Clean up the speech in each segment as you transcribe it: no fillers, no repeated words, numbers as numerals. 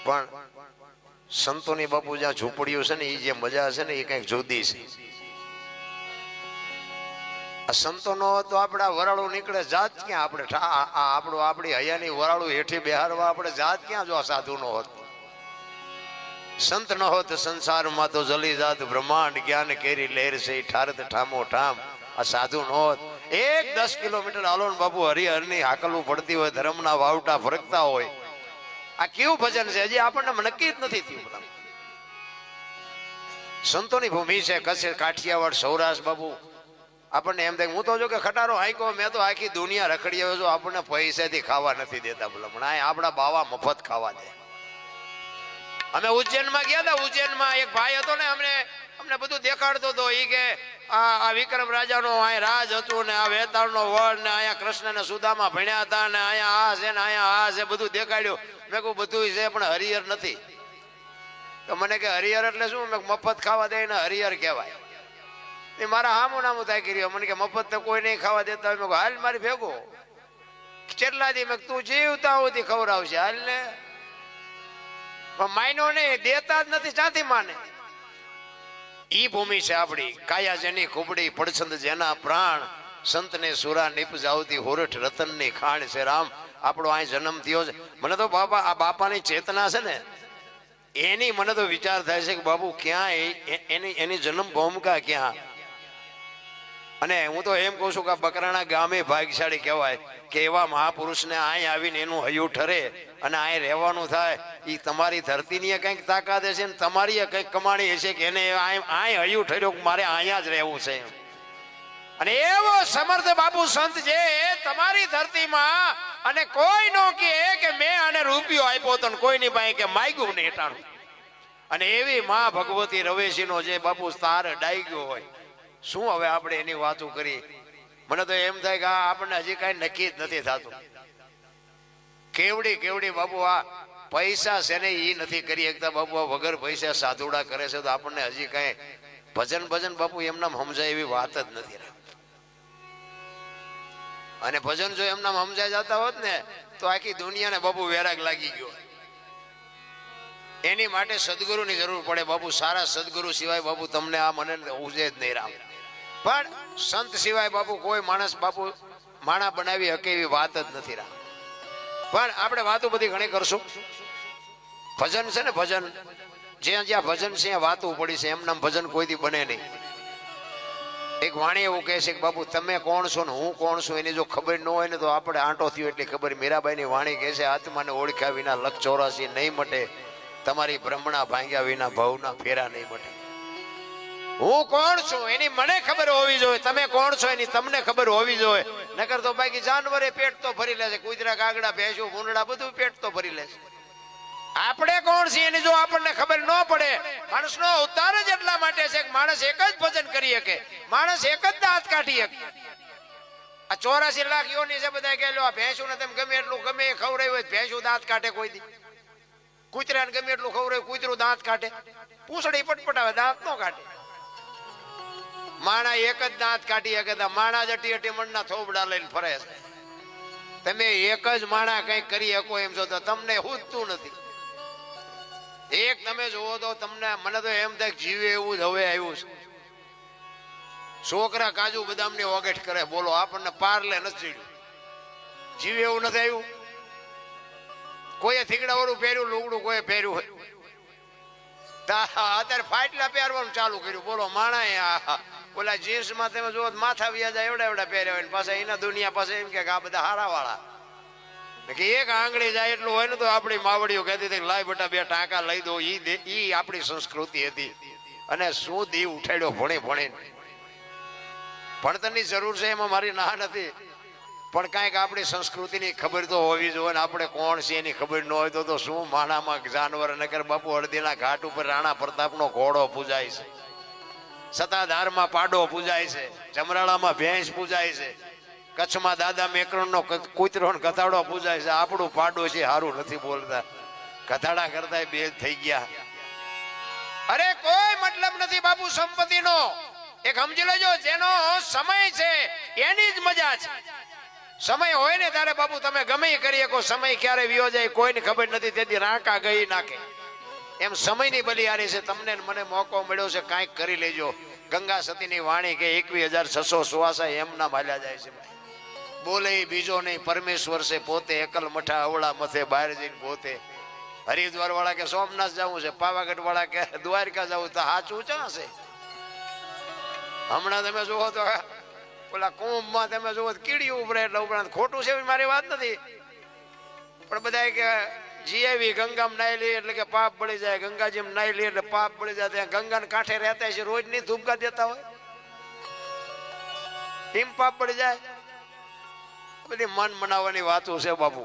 પણ સંતોની બાપુ જ્યાં ઝૂંપડીઓ છે ને એ જે મજા છે ને એ કંઈક જુદી છે. આ સંતો નો તો આપડા વરાળું નીકળે જાત ક્યાં, આપણે આપણી હૈયાની વરાળું હેઠી બેહારવા આપણે જાત ક્યાં જો આ સાધુ નો હોત. સંત ન હોત સંસારમાં તો જલી જાત બ્રહ્માંડ જ્ઞાન કેરી લહેર છે ઠારત ઠામો ઠામ. આ સાધુ ન હોત 10 કિલોમીટર હાલોન બાપુ હરિહરની હાકલવું પડતી હોય, ધર્મના વાવટા ફરકતા હોય. આ કેવું ભજન છે હજી આપણને નક્કી જ નથી થયું. સંતોની ભૂમિ છે કચ્છ કાઠિયાવાડ સૌરાષ્ટ્ર બાપુ. આપણને એમ થાય હું તો જો કે ખટારો હાઈકો મેં તો આખી દુનિયા રખડી આવ્યો છું, આપણને પૈસાથી ખાવા નથી દેતા ભલામણ. આ આપણા બાવા મફત ખાવા દે. અમે ઉજ્જૈનમાં ગયા હતા. ઉજ્જૈનમાં એક ભાઈ હતો ને અમને બધું દેખાડતો હતો. એ કે આ વિક્રમ રાજાનો આ રાજ હતું ને આ વેતાળનો વડ ને અહીંયા કૃષ્ણ ને સુદામા ભણ્યા હતા ને અહીંયા આ છે ને અહીંયા આ છે બધું દેખાડ્યું. મેં કહું બધું છે પણ હરિહર નથી. તો મને કે હરિહર એટલે શું? મેં મફત ખાવા દે ને હરિહર કહેવાય. એ મારા હામું નામું થાય કર્યું. મને કે મફત તો કોઈ નહીં ખાવા દેતા હોય. મેં કહું હાલ મારી ભેગો કેટલા દી મેં તું જીવતા હોતી ખવડાવશે હાલ ને. માયનો નહીં દેતા જ નથી ચાથી માને. ઈ ભૂમિ છે આપણી. કાયા જેની ખુબડી પડછંદ જેના પ્રાણ, સંતને સુરા નિપજાવતી હોરઠ રતનની ખાણ છે. રામ આપણો અહીં જન્મ થયો છે. મને તો બાપા આ બાપાની ચેતના છે ને એની મને તો વિચાર થાય છે કે બાપુ ક્યાં એની જન્મ ભૂમિકા ક્યાં. અને હું તો એમ કહું છું કે બકરાણા ગામે ભાગ્યશાળી કહેવાય કે એવા મહાપુરુષને અહીં આવીને એનું હૈયું ઠરે અને અહીં રહેવાનું થાય. એ તમારી ધરતીની કંઈક તાકાત હશે ને તમારી કંઈક કમાણી હશે કે એને અહીં હૈયું ઠર્યો મારે અહીંયા જ રહેવું છે. અને એવો સમર્થ બાપુ સંત જે તમારી ધરતીમાં અને કોઈ નો કે મેં આને રૂપિયો આપ્યો તો કોઈની પાસે કે માગ્યું ને એટાણું. અને એવી માં ભગવતી રવેશીનો જે બાપુ તાર ડાઈ ગયો હોય, શું હવે આપણે એની વાતો કરી? મને તો એમ થાય કે આપણને હજી કઈ નક્કી જ નથી થતું. કેવડી બાપુ આ પૈસા છે ને એ નથી કરી શકતા બાપુ. આ વગર પૈસા સાધુડા કરે છે તો આપણને હજી કઈ ભજન બાપુ એમના સમજાય એવી વાત જ નથી. અને ભજન જો એમના સમજાય જતા હોત ને તો આખી દુનિયાને બાપુ વેરાગ લાગી ગયો. એની માટે સદગુરુની જરૂર પડે બાપુ. સારા સદગુરુ સિવાય બાપુ તમને આ મને ઉજે જ નહીં રામ. પણ સંત સિવાય બાપુ કોઈ માણસ બાપુ માણા બનાવી શકે એવી વાત જ નથી રામ. પણ આપણે વાતો બધી ઘણી કરશું. ભજન છે ને ભજન જ્યાં ભજન છે ત્યાં વાતો પડી છે. એમના ભજન કોઈથી બને નહીં. એક વાણી એવું કહે છે કે બાપુ તમે કોણ છો ને હું કોણ છું એની જો ખબર ન હોય ને તો આપણે આંટો થયો એટલી ખબર. મીરાબાઈની વાણી કહે છે આત્માને ઓળખ્યા વિના લખ 84 નહીં મટે, તમારી બ્રહ્મણા ભાંગ્યા વિના ભવના ફેરા નહીં મટે. હું કોણ છું એની મને ખબર હોવી જોઈએ, તમે કોણ છો એની તમને ખબર હોવી જોઈએ. નકર તો બાકી જાનવરે પેટ તો ભરી લેશે. કૂતરા કાગડા ભેંસું ભૂંડડા બધું પેટ તો ભરી લેશે. આપણે કોણ છીએ એની જો આપણને ખબર ન પડે. માણસનો અવતાર જ એટલા માટે છે કે માણસ એક જ ભજન કરી શકે, માણસ એક જ દાંત કાઢી શકે. આ 84 લાખ યોની છે બધા કે લો આ ભેંસું ને તમે ગમે એટલું ગમે એ ખવડાવ્યું હોય ભેંસું દાંત કાઢે કોઈ દી. કૂતરાને ગમે એટલું ખવડાવ્યું કૂતરું દાંત કાઢે. પૂંછડી પટપટાવે દાંત ન કાઢે. માણા એક જ દાંત કાઢી શકે. માણા જટી અટી મણના થોબડા લઈને ફરે છે. તમે એક જ માણા કઈક કરી શકો એમ છો તો તમને હુજતું નથી. એક તમે જોવો તો તમને મને તો એમ થાય જીવે એવું જ હવે આવ્યું છે. છોકરા કાજુ બદામની ઓગેટ કરે બોલો આપણને પારલે નથી ચડ્યું. જીવે એવું નથી આવ્યું. કોઈએ થીગડા વાળું પહેર્યું લુગડું કોઈ પહેર્યું હોય અત્યારે ફાટલા પહેરવાનું ચાલુ કર્યું બોલો. માણા ઓલા જીન્સ માં તમે જોવો માથા વ્યાજા એવડા પહેર્યા હોય પાછા એના દુનિયા પાસે એમ કે આ બધા હારા વાળા કે એક આંગળી જાય એટલું હોય ને તો આપણી માવડીઓ કહેતી હતી લાય બેટા 2 ટાંકા લઈ દો. ઈ આપણી સંસ્કૃતિ હતી. અને શું દીવ ઉઠાડ્યો ભણી ભણતરની જરૂર છે એમાં મારી ના નથી. પણ કાંઈક આપણી સંસ્કૃતિની ખબર તો હોવી જોઈએ. આપણે કોણ છે એની ખબર ન હોય તો શું માણામાં જાનવર નકર બાપુ હળદીના ઘાટ ઉપર રાણા પ્રતાપનો ઘોડો પૂજાય છે, સતાધારમાં પાડો પૂજાય છે, જમરાળામાં ભેંસ પૂજાય છે, કચ્છમાં દાદા મેકરણનો કૂતરો ગધાડો પૂજાય છે. આપણું પાડો છે સારું નથી બોલતા, ગધાડા કરતા બે થઈ ગયા. અરે કોઈ મતલબ નથી બાપુ સંપત્તિનો. એક સમજી લેજો જેનો સમય છે એની જ મજા છે. સમય હોય ને ત્યારે બાપુ તમે ગમે એ કરી શકો. સમય ક્યારે વિયો જાય કોઈને ખબર નથી, તેથી રાંકા ગઈ નાખે. એમ સમયની બલિહારી છે. તમને મને મોકો મળ્યો છે, કાંઈક કરી લેજો. ગંગા સતીની વાણી કે 21,688 એમના માલ્યા જાય છે. બોલે બીજો નહીં, પરમેશ્વર છે પોતે. એકલ મઠા અવળા મથે બહાર જઈને પોતે. હરિદ્વાર વાળા કે સોમનાથ જવું છે, પાવાગઢ વાળા કે દ્વારકા જવું, તો સાચું ક્યાં છે? હમણાં તમે જુઓ તો ઓલા કુંભમાં તમે જુઓ કીડીયું ઉભરે એટલે ઉપરાંત ખોટું છે મારી વાત નથી, પણ બધા કે જીએવી ગંગામાં નાઈ લે એટલે કે પાપ બળી જાય, ગંગાજીમાં નાઈ લે એટલે પાપ બળી જાય. ત્યાં ગંગાના કાંઠે રહેતા છે, રોજ ની ધૂપકા દેતા હોય, એમ પાપ બળી જાય. બધી મન મનાવવાની વાતો છે બાપુ.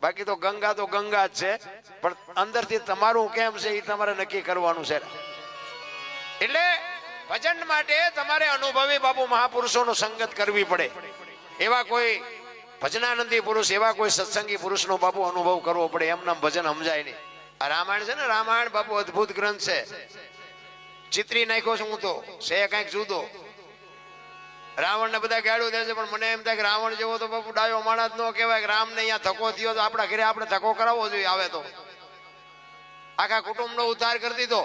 બાકી તો ગંગા જ છે, પણ અંદરથી તમારું કેમ છે એ તમારે નક્કી કરવાનું છે. એટલે ભજન માટે તમારે અનુભવી બાપુ મહાપુરુષોનો સંગત કરવી પડે. એવા કોઈ ભજનાનંદી પુરુષ, એવા કોઈ સત્સંગી પુરુષનો બાપુ અનુભવ કરવો પડે. એમના ભજન સમજાય નહીં. આ રામાયણ છે ને, રામાયણ બાપુ અદભુત ગ્રંથ છે. ચિત્રી નાખ્યો છું હું તો, છે કઈક જુદો. રાવણ ને બધા ગાડું દે છે, પણ મને એમ થાય કે રાવણ જેવો તો બાપુ ડાયો માણસ ન કહેવાય. રામ ને અહીંયા ધક્કો થયો તો આપણા ઘરે આપણે ધક્કો કરાવવો જોઈએ. આવે તો આખા કુટુંબ નો ઉદ્ધાર કરી દીધો,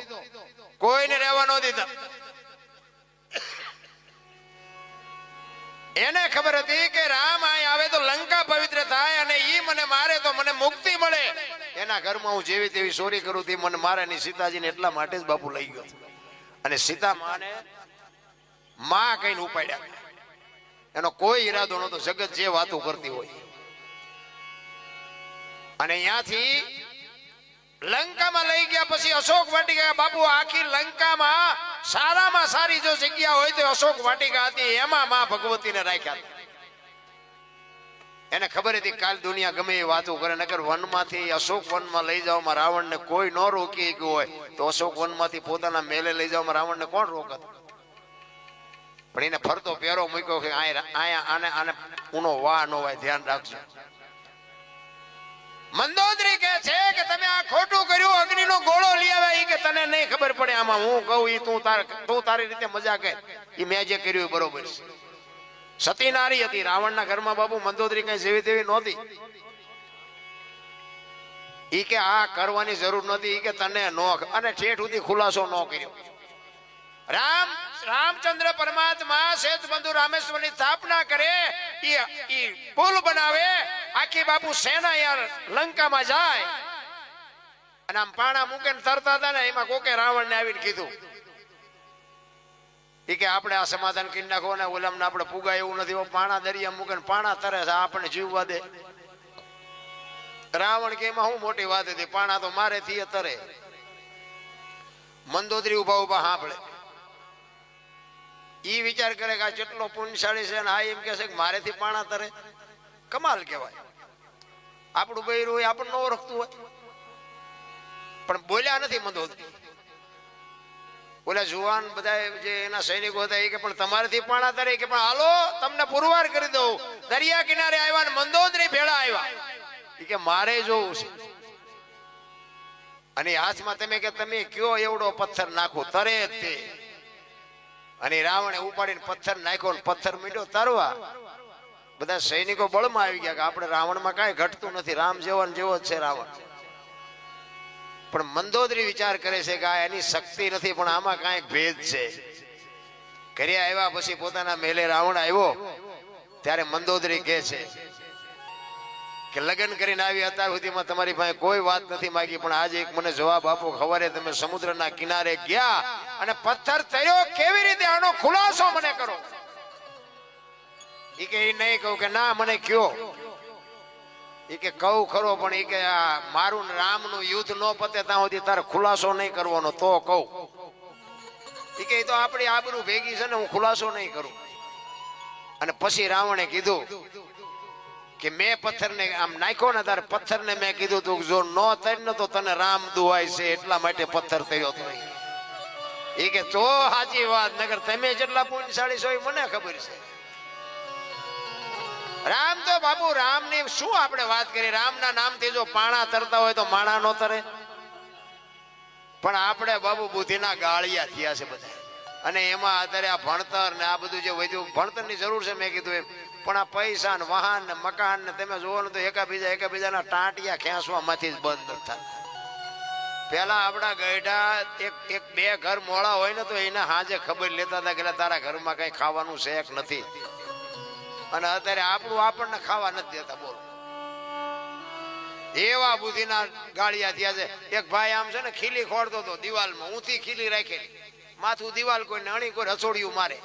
કોઈને રહેવા ન દીધા. એને ખબર હતી કે રામ અહીં આવે તો લંકા પવિત્ર થાય, અને ઈ મને મારે તો મને મુક્તિ મળે. એના ઘરમાં હું જેવી તેવી ચોરી કરું તે મને મારે નહીં. સીતાજીને એટલા માટે જ બાપુ લઈ ગયો. અને સીતા માને માં કઈને ઉપાડ્યા. એનો કોઈ ઈરાદો નતો, જગત જે વાતો કરતી હોય. અને અહીંયાથી લંકામાં લઈ ગયા. પછી અશોક વાટિકા બાપુ, આખી લંકામાં સારામાં સારી જો જગ્યા હોય તો અશોક વાટિકા હતી. એમાં માં ભગવતીને રાખ્યા. એને ખબર હતી કાલ દુનિયા ગમે એ વાતો કરે, નકર વનમાંથી અશોક વનમાં લઈ જવામાં રાવણને કોઈ ન રોકી ગયું હોય તો અશોક વનમાંથી પોતાના મેલે લઈ જવામાં રાવણને કોણ રોકત? પણ એને ફરતો પહેરો મૂક્યો કે આને ઉનો વા નો હોય, ધ્યાન રાખજો. મંદોદરી કહે છે કે તમે આ ખોટું કર્યું, અગ્નિનો ગોળો લઈ આવે. ઈ કે તને નહીં ખબર પડે આમાં, હું કહું ઈ તું તારી રીતે મજા કર. ઈ મેં જે કર્યું બરોબર છે. સતી નારી હતી રાવણના ઘરમાં બાપુ. મંદોદરી કઈ જેવી તેવી નહોતી. ઈ કે આ કરવાની જરૂર નથી. ઈ કે તને નો, અને ઠેઠ સુધી ખુલાસો ન કર્યો. રામચંદ્ર પરમાત્મા શેષબંધુ રામેશ્વરની સ્થાપના કરે, ઈ પુલ બનાવે. આખી બાપુ સેના યાર લંકામાં જાય, અને આમ પાણા મૂકે તરતા હતા ને, એમાં કોકે રાવણ ને આવીને કીધું ઈ કે આપણે આ સમાધાન કરી નાખો ને ઓલામને આપણે પુગાય એવું નથી. પાણા દરિયા મૂકે પાણા તરે છે, આપણે જીવવા દે. રાવણ કે એમાં શું મોટી વાત હતી, પાણા તો મારે થી તરે. મંદોદરી ઉભા ઉભા સાંભળે. ઈ વિચાર કરે કે આ જેટલો પુણ્યશાળી છે, ને આ એમ કે છે કે મારેથી પાણા તરે. કમાલ કહેવાય. આપણું બૈરું હોય, આપણને ન ઓળખતું હોય, પણ બોલ્યા નથી મંદોદરી. ઓલા જુવાન બધા જે એના સૈનિકો હતા એ કે પણ તમારેથી પાણા તરે. કે પણ હાલો તમને પુરવાર કરી દઉં. દરિયા કિનારે આવ્યા ને મંદોદરી ભેળા આવ્યા. એ કે મારે જોવું છે. અને હાથમાં તમે કયો એવડો પથ્થર નાખો, તરે જ તે. અને રાવણે ઉપાડીને પથ્થર નાખ્યો, ને પથ્થર મીંડ્યો તરવા. બધા સૈનિકો બળમાં આવી ગયા કે આપણે રાવણમાં કાંઈ ઘટતું નથી, રામ જેવો જ છે રાવણ. પણ મંદોદરી વિચાર કરે છે કે આ એની શક્તિ નથી, પણ આમાં કાંઈક ભેદ છે. ઘરે આવ્યા પછી પોતાના મેલે રાવણ આવ્યો ત્યારે મંદોદરી કહે છે કે લગ્ન કરીને આવી અત્યાર સુધીમાં તમારી પાસે કોઈ વાત નથી માંગી, પણ આજે એક મને જવાબ આપો. ખવારે તમે સમુદ્રના કિનારે ગયા અને પથ્થર તર્યો, કેવી રીતે આનો ખુલાસો મને કરો. ઈ કે ઈ નહીં કહું. કે ના મને કયો. ઈ કે કહું ખરો, પણ ઈ કે આ મારું રામનું યુદ્ધ ન પતે ત્યાં સુધી તારે ખુલાસો નહીં કરવાનો તો કહું. ઈ કે તો આપણી આબરૂ ભેગી છે ને, હું ખુલાસો નહીં કરું. અને પછી રાવણે કીધું કે મેં પથ્થરને આમ નાખ્યો ને, તારે પથ્થરને મેં કીધું તું જો ન તર ને તો તને રામ દુહાય છે, એટલા માટે પથ્થર તર્યો તો. એ કે તો સાચી વાત, નગર તમે જેટલા પુણ્યશાળી છો એ મને ખબર છે. રામ તો બાપુ રામની શું આપણે વાત કરીએ. રામના નામથી જો પાણા તરતા હોય તો માણા નો તરે. પણ આપણે બાબુ બુદ્ધિના ગાળિયા થયા છે બધા. અને એમાં અત્યારે આ ભણતર ને આ બધું જે વધ્યું, ભણતરની જરૂર છે. મેં કીધું એમ પણ આ પૈસા ને વાહન ને મકાન ને તમે જોવો ને તો એકાબીજાના ટાંટિયા ખેંચવામાંથી જ બંધ નથી થતા. પેલા આપણા ગઈઢા એક બે ઘર મોડા હોય ને તો એના હાજે ખબર લેતા હતા કે તારા ઘરમાં કઈ ખાવાનું શેક નથી, અને અત્યારે આપણું આપણને ખાવા નથી દેતા. બોલો, એવા બુદ્ધિના ગાળિયા થયા છે. એક ભાઈ આમ છે ને ખીલી ખોડતો હતો દિવાલમાં, ઊંથી ખીલી રાખેલી, માથું દિવાલ કોઈ નાણી કોઈ રસોડિયું મારે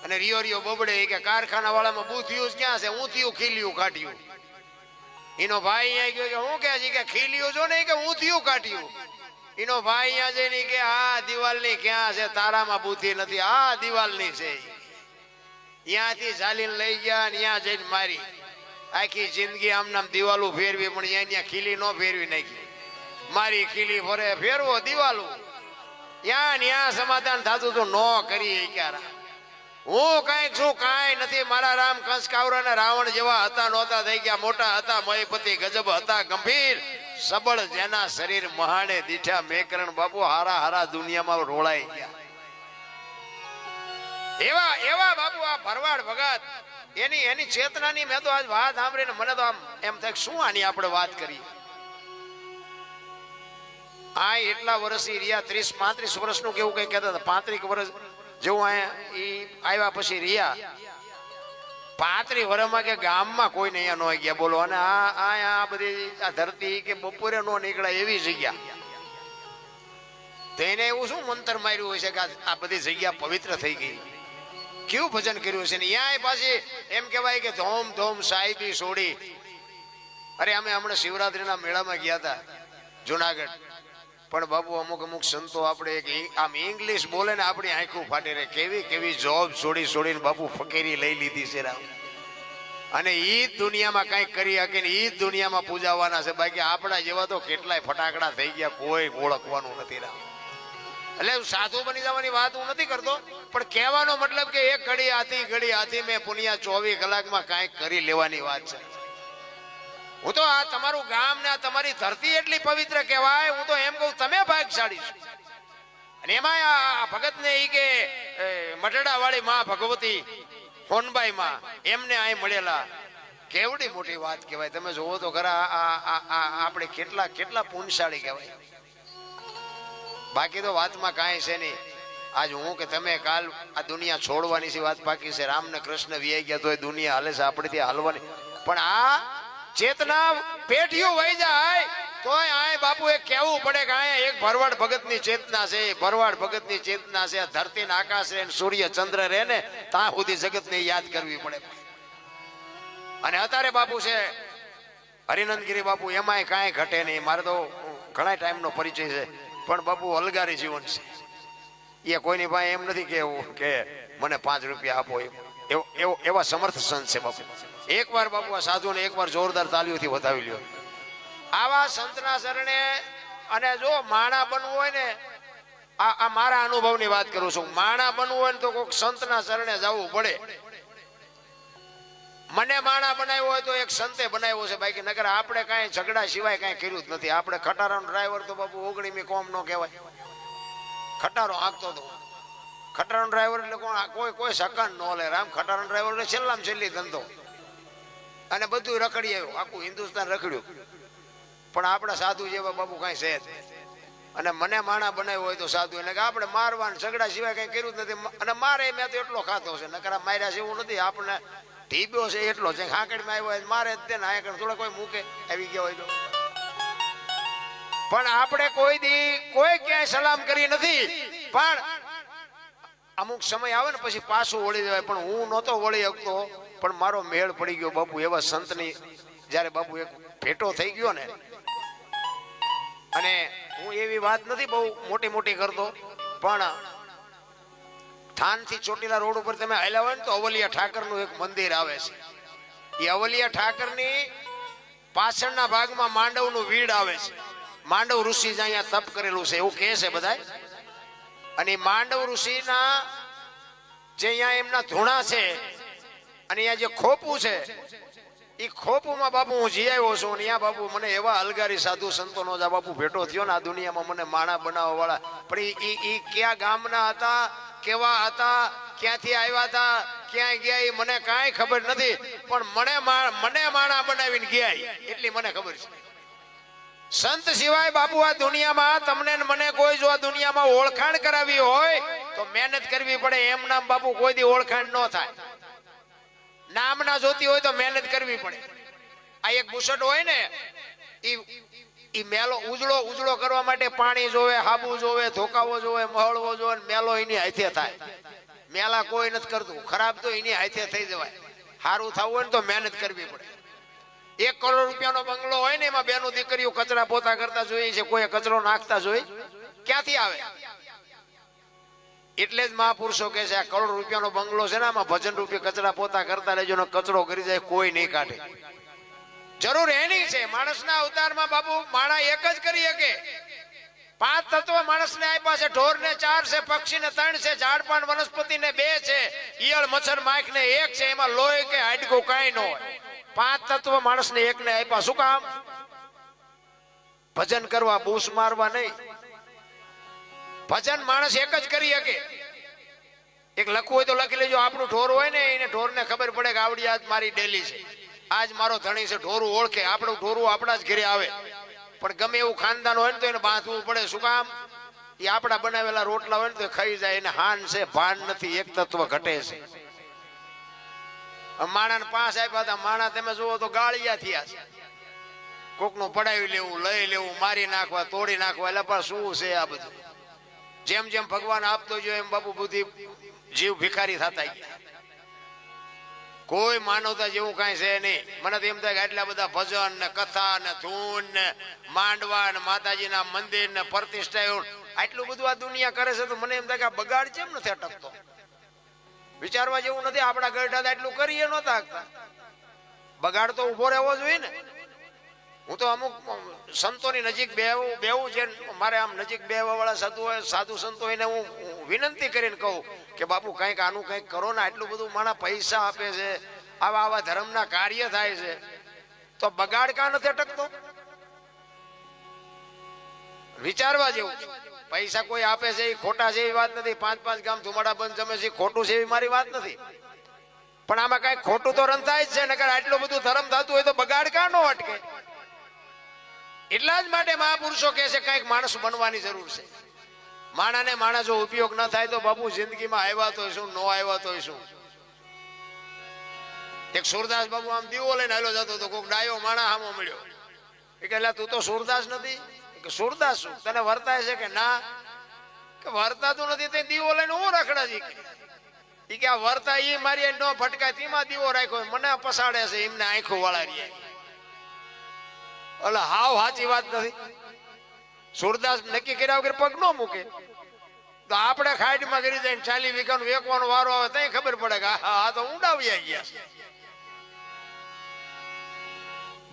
અને રિયો બબડે કે કારખાના વાળામાં બુથિયું ક્યાં છે, ઊંધિયું ખીલિયું કાઢ્યું. એનો ભાઈ અહીંયા ગયો કે હું કે ખીલિયું જો ને કે ઊંધિયું કાઢ્યું. એનો ભાઈ અહીંયા જઈને કે આ દિવાલની ક્યાં છે, તારામાં બુદ્ધિ નથી, આ દિવાલની છે. ત્યાંથી ચાલીને લઈ ગયા, ત્યાં જઈને મારી. આખી જિંદગી આમ નામ દિવાલું ફેરવી, પણ અહીંયા ખીલી ન ફેરવી નાખી. મારી ખીલી ફરે ફેરવો દિવાલું, ત્યાં સમાધાન થતું તો ન કરી ક્યારે. હું કઈક છું, કાંઈ નથી. મારા રામ કંસ કાવરા ને રાવણ જેવા હતા નહોતા થઈ ગયા, મોટા હતા મયપતિ ગજબ હતા ગંભીર, સબળ જેના શરીર મહાણે દીઠા મેકરણ બાપુ હારા હારા દુનિયામાં રોળાઈ ગયા. એવા એવા બાપુ આ ભરવાડ ભગત, એની ચેતનાની મેં તો આજ વાત સાંભળીને મને તો આમ એમ થાય શું આની આપણે વાત કરીએ. આ એટલા વર્ષથી રહ્યા, 30-35 વર્ષનું કેવું કઈ કહેતા હતા, 35 વર્ષ જેવું આવ્યા પછી રહ્યા. 35 વર્ષમાં કે ગામમાં કોઈ ને અહીંયા ન ગયા. બોલો, અને આ બધી આ ધરતી કે બપોરે નો નીકળે એવી જગ્યા. તો એને એવું શું મંતર માર્યું હોય છે કે આ બધી જગ્યા પવિત્ર થઈ ગઈ, કેવું ભજન કર્યું છે ને. ત્યાં પાછી એમ કહેવાય કે ધોમ ધોમ સાહેબી છોડી. અરે અમે હમણાં શિવરાત્રીના મેળામાં ગયા હતા જુનાગઢ, પણ બાપુ અમુક સંતો આપણે આમ ઇંગ્લિશ બોલે ને આપણી આંખું ફાટી રહે. કેવી જોબ છોડીને બાપુ ફકીરી લઈ લીધી છે રામ, અને ઈ દુનિયામાં કઈક કરી શકે ને ઈ દુનિયામાં પૂજાવાના છે. બાકી આપણા જેવા તો કેટલાય ફટાકડા થઈ ગયા, કોઈ ઓળખવાનું નથી રામ. એટલે સાધુ બની જવાની વાત હું નથી કરતો, પણ કહેવાનો મતલબ કે એક ઘડી આથી મેં પુનિયા 24 કલાકમાં કાંઈક કરી લેવાની વાત છે. હું તો આ તમારું ગામ ને આ તમારી ધરતી એટલી પવિત્ર કહેવાય. હું તો એમ કહું તમે ભાગશાળી છો. અને એમાં આ ભગત ને ઈ કે મટડા વાળી માં ભગવતી હોનબાઈ માં એમને આ મળેલા, કેવડી મોટી વાત કહેવાય. તમે જોવો તો ખરા આપણે કેટલા પુણ્યશાળી કહેવાય. બાકી તો વાતમાં કાંઈ છે નહીં. આજ હું કે તમે કાલ આ દુનિયા છોડવાની છે વાત બાકી છે. રામ ને કૃષ્ણ વિયાઈ ગયા તો દુનિયા હાલે છે, આપણેથી હાલવાની. પણ આ ચેતના પેઢીઓ વહી જાય તોય આ બાપુ એક કહેવું પડે કે આ એક ભરવાડ ભગતની ચેતના છે, ભરવાડ ભગતની ચેતના છે. ધરતી ને આકાશ રહે, સૂર્ય ચંદ્ર રહે ને ત્યાં સુધી જગતને યાદ કરવી પડે. અને અત્યારે બાપુ છે હરિનંદગીરી બાપુ, એમાંય કાંઈ ઘટે નહીં. મારે તો ઘણા ટાઈમનો પરિચય છે, પણ બાપુ અલગારી જીવન છે. એ કોઈની પાસે એમ નથી કેવું કે મને 5 રૂપિયા આપો, એવા સમર્થ સંત છે બાપુ. એકવાર બાપુ આ સાધુને એકવાર જોરદાર તાલીઓથી વધાવી લ્યો. આવા સંતના શરણે, અને જો માણા બનવું હોય ને, આ મારા અનુભવની વાત કરું છું, માણા બનવું હોય ને તો કોઈક સંતના શરણે જવું પડે. મને માણા બનાવ્યો હોય તો એક સંતે બનાવ્યો છે, બાકી નકર આપણે કાંઈ ઝઘડા સિવાય કાંઈ કર્યું જ નથી. આપણે ખટારાનો ડ્રાઈવર તો બાપુ 19મી કોમ નો કહેવાય. ખટારો હાંકતો હતો. ખટારાનો ડ્રાઈવર એટલે કોઈ સકન ન લે રામ. ખટારાનો ડ્રાઈવર એટલે છેલ્લામાં છેલ્લી ધંધો, અને બધું રખડી આવ્યું, આખું હિન્દુસ્તાન રખડ્યું. પણ આપણા સાધુ જેવા બાપુ કાંઈ છે જ. અને મને માણા બનાવ્યો હોય તો સાધુ, એટલે કે આપણે મારવાન ઝઘડા સિવાય કંઈ કર્યું જ નથી. અને મારે મેં તો એટલો ખાતો છે, નકર માર્યા છે એવું નથી. આપણે ઢીબ્યો છે એટલો છે, હાંકડીમાં આવ્યો હોય મારે જ તેને હાંકડ થોડા કોઈ મૂકે આવી ગયા હોય તો. પણ આપણે કોઈ ક્યાંય સલામ કરી નથી. પણ અમુક સમય આવે ને પછી પાછું વળી જવાય. પણ હું નહોતો વળી શકતો, પણ મારો મેળ પડી ગયો બાપુ એવા સંતની. જયારે બાપુ એક ભેટો થઈ ગયો ને, અને હું એવી વાત નથી બહુ મોટી કરતો, પણ થાનથી ચોટીલા રોડ ઉપર તમે હાલ્યા હોય ને તો અવલિયા ઠાકરનું એક મંદિર આવે છે. એ અવલિયા ઠાકરની પાછળના ભાગમાં માંડવનું વીડ આવે છે. માંડવ ઋષિ અહીંયા તપ કરેલું છે એવું કહે છે બધા. અને માંડવ ઋષિના જે અહીંયા એમના ધૂણા છે, અને અહીંયા જે ખોપું છે, એ ખોપુમાં બાપુ હું જી આવ્યો છું. અને ત્યાં બાપુ મને એવા અલગારી સાધુ સંતોનો જ આ બાપુ ભેટો થયો ને આ દુનિયામાં, મને માણા બનાવવા વાળા. પણ એ કયા ગામના હતા, કેવા હતા, ક્યાંથી આવ્યા હતા, ક્યાંય ગયા એ મને કાંઈ ખબર નથી, પણ મને માણા બનાવીને ગયા એટલી મને ખબર છે. સંત સિવાય બાપુ આ દુનિયામાં તમને ને મને કોઈ જો આ દુનિયામાં ઓળખાણ કરાવી હોય તો મહેનત કરવી પડે. એમ નામ બાપુ કોઈ દી ઓળખાણ ન થાય. નામના જોતી હોય તો મહેનત કરવી પડે. આ એક બુસટ હોય ને ઈ મેલો ઉજળો કરવા માટે પાણી જોવે, હાબુ જોવે, ધોકાવો જોવે, મહળવો જોવે, મેલો એની હાથે થાય. મેલા કોઈ નથી કરતું, ખરાબ તો એની હાથે થઈ જવાય. સારું થવું હોય ને તો મહેનત કરવી પડે. 1 કરોડ રૂપિયાનો બંગલો હોય ને એમાં બેનું દીકરીઓ કચરા પોતા કરતા જોઈએ છે, કોઈ કચરો નાખતા જોઈ ક્યાંથી આવે? એટલે જ મહાપુરુષો કહે છે આ કરોડ રૂપિયાનો બંગલો છે ને આમાં ભજન રૂપી કચરા પોતા કરતા રહેજો ને કચરો કરી જાય કોઈ નહીં કાઢે. જરૂર એની છે. માણસના અવતારમાં બાપુ માણા એક જ કરી શકે. 5 તત્વ માણસને આપ્યા છે. ઢોરને 4 છે, પક્ષીને 3 છે, ઝાડ પાન વનસ્પતિને 2 છે, ઈયળ મચ્છર માખને 1 છે. એમાં લોહી કે હાડકું કાંઈ ન હોય. 5 તત્વ માણસને એકને આપ્યા. શું કામ? ભજન કરવા, બૂસ મારવા નહીં. ભજન માણસ એક જ કરી શકે. એક લખવું હોય તો લખી લેજો. આપણું ઢોર હોય ને એને ઢોરને ખબર પડે કે આવડી આજ મારી ડેલી છે, આજ મારો ધણી છે. ઢોરું ઓળખે. આપણું ઢોરું આપણા જ ઘરે આવે. પણ ગમે એવું ખાનદાન હોય ને તો એને બાંધવું પડે. શું કામ? એ આપણા બનાવેલા રોટલા હોય ને તો ખાઈ જાય. એને હાન છે, ભાન નથી. એક તત્વ ઘટે છે. માણાને 5 આપ્યા હતા. માણા તમે જુઓ તો ગાળિયા થયા છે. કોકનું પડાવી લેવું, લઈ લેવું, મારી નાખવા, તોડી નાખવા. એટલે પણ શું છે આ બધું? જેમ જેમ ભગવાન આપતો જો એમ બાપુ બુદ્ધિ જીવ ભિખારી થતા ગયા. કોઈ માનવતા જેવું કઈ છે નહીં. મને તો એમ થાય કે આટલા બધા ભજન ને કથા ને ધૂન ને માંડવા ને માતાજીના મંદિર ને પ્રતિષ્ઠા આટલું બધું આ દુનિયા કરે છે તો મને એમ થાય કે આ બગાડ કેમ નથી અટકતો? વિચારવા જેવું નથી. આપણા ગઢડા આટલું કરીએ નહોતા આગતા. બગાડ તો ઉભો રહેવો જોઈએ ને. હું તો અમુક સંતોની નજીક બેવું છે. મારે આમ નજીક બેવા વાળા સાધુ સંતો એને હું વિનંતી કરીને કહું કે બાપુ કંઈક આનું કંઈક કરો ને. આટલું બધું માણા પૈસા આપે છે, આવા ધર્મના કાર્ય થાય છે, તો બગાડ કાં નથી અટકતો? વિચારવા જેવું. પૈસા કોઈ આપે છે એ ખોટા છે એવી વાત નથી. 5 ગામ ધુમાડા બંધ જમે છે ખોટું છે એવી મારી વાત નથી. પણ આમાં કઈ ખોટું તો રંધાય જ છે. નકર આટલું બધું ધર્મ થતું હોય તો બગાડ કાં ન અટકે? એટલા જ માટે મહાપુરુષો કહે છે કઈક માણસ બનવાની જરૂર છે. માણાને માણસ જો ઉપયોગ ન થાય તો બાપુ જિંદગીમાં આવ્યા તો શું, ન આવ્યા તો શું. એક સુરદાસ બાબુ આમ દીવો લઈને હાલો જતો તો કોઈક ડાયો માણા હામો મળ્યો. એ કે તું તો સુરદાસ નથી? કે સુરદાસ શું તને વર્તાય છે? કે ના. કે વર્તાતું નથી તે દીવો લઈને હું રખડા જી. એ કે આ વર્તા એ મારી ન ભટકાય તેમાં દીવો રાખ્યો. મને પસાડે છે એમને આંખો વાળા. એટલે હાવ સાચી વાત નથી. સુરદાસ નક્કી કર્યા વગર પગ ન મૂકે તો આપણે ખાઈડમાં કરી જઈને 40 વીઘાનું વેકવાનો વારો આવે ત્યાં ખબર પડે કે આ તો ઊંડાવ્યા ગયા છે.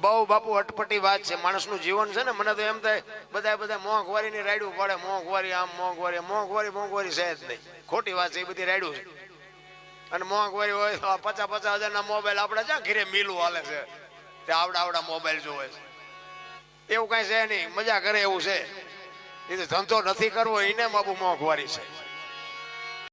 બહુ બાપુ અટપટી વાત છે. માણસનું જીવન છે ને મને તો એમ થાય બધા મોંઘવારીની રાયડું પડે. મોંઘવારી આમ મોંઘવારી છે જ નહીં. ખોટી વાત છે. એ બધી રાયડું છે. અને મોંઘવારી હોય તો 50 હજારના મોબાઈલ આપણે જ્યાં ઘરે મિલું હાલે છે તે આવડા મોબાઈલ જોવે છે. એવું કઈ છે નહીં. મજા કરે એવું છે. એ તો ધંધો નથી કરવો એને બાપુ મોંઘવારી છે.